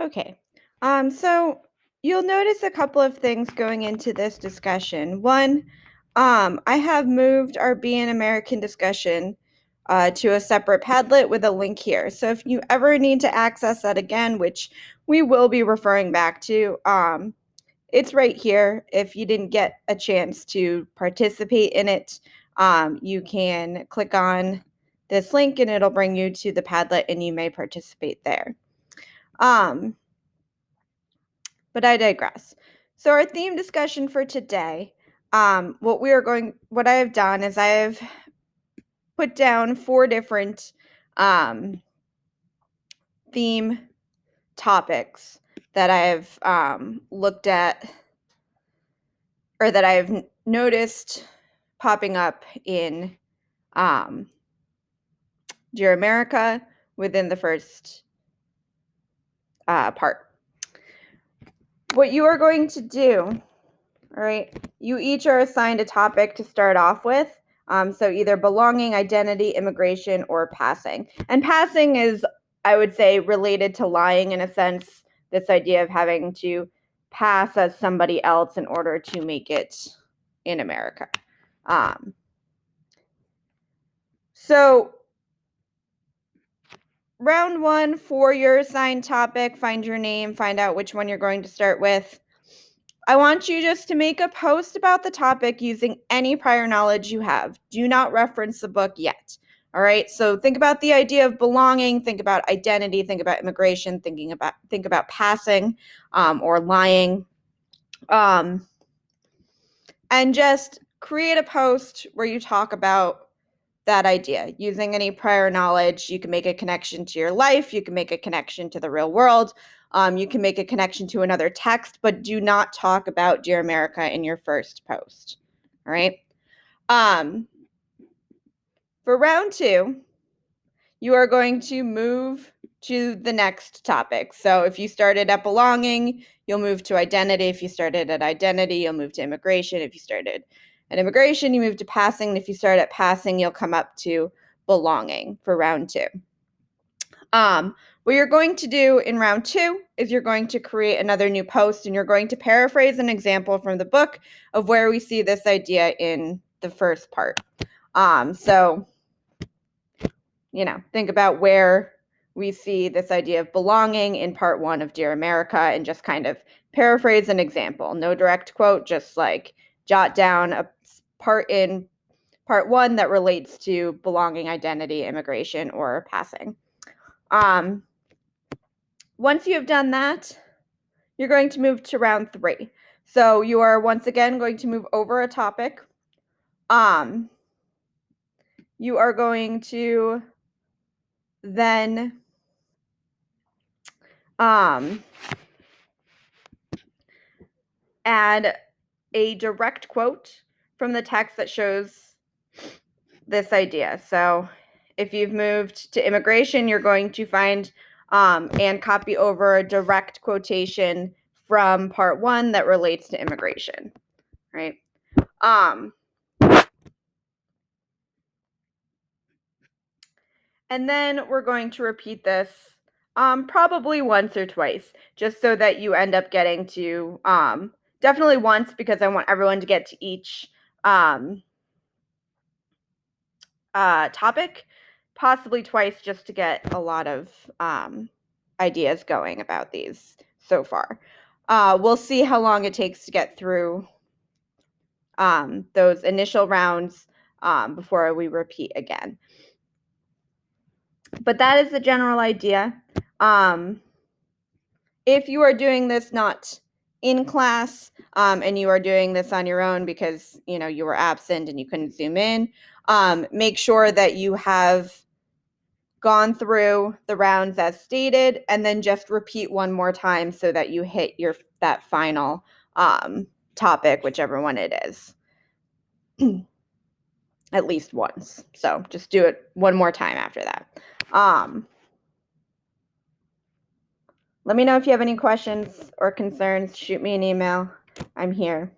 Okay. So you'll notice a couple of things going into this discussion. One, I have moved our Be an American discussion to a separate Padlet with a link here. So if you ever need to access that again, which we will be referring back to, it's right here. If you didn't get a chance to participate in it, you can click on this link and it'll bring you to the Padlet and you may participate there. But I digress. So our theme discussion for today, what I have done is I have put down 4 different theme topics that I have looked at or that I have noticed popping up in Dear America within the first part. What you are going to do, all right, you each are assigned a topic to start off with. So either belonging, identity, immigration, or passing. And passing is, I would say, related to lying in a sense, this idea of having to pass as somebody else in order to make it in America. So round 1 for your assigned topic, find your name, find out which one you're going to start with. I want you just to make a post about the topic using any prior knowledge you have. Do not reference the book yet. All right. So think about the idea of belonging, think about identity, think about immigration, think about passing or lying. And just create a post where you talk about that idea using any prior knowledge. You can make a connection to your life. You can make a connection to the real world. You can make a connection to another text, but do not talk about Dear America in your first post. All right. For round 2, you are going to move to the next topic. So if you started at belonging, you'll move to identity. If you started at identity, you'll move to immigration. If you started at immigration, you move to passing. And if you start at passing, you'll come up to belonging for round 2. What you're going to do in round 2 is you're going to create another new post and you're going to paraphrase an example from the book of where we see this idea in the first part. So, think about where we see this idea of belonging in part 1 of Dear America and just kind of paraphrase an example. No direct quote, just like jot down a part in part 1 that relates to belonging, identity, immigration, or passing. Once you have done that, you're going to move to round 3. So you are once again going to move over a topic. You are going to then add a direct quote from the text that shows this idea. So if you've moved to immigration, you're going to find and copy over a direct quotation from part 1 that relates to immigration, right? And then we're going to repeat this probably once or twice, just so that you end up getting to, definitely once, because I want everyone to get to each topic, possibly twice, just to get a lot of ideas going about these so far. We'll see how long it takes to get through those initial rounds before we repeat again. But that is the general idea. If you are doing this not in class and you are doing this on your own because you were absent and you couldn't zoom in, make sure that you have gone through the rounds as stated and then just repeat one more time so that you hit that final topic, whichever one it is. At least once. So just do it one more time after that. Let me know if you have any questions or concerns. Shoot me an email. I'm here.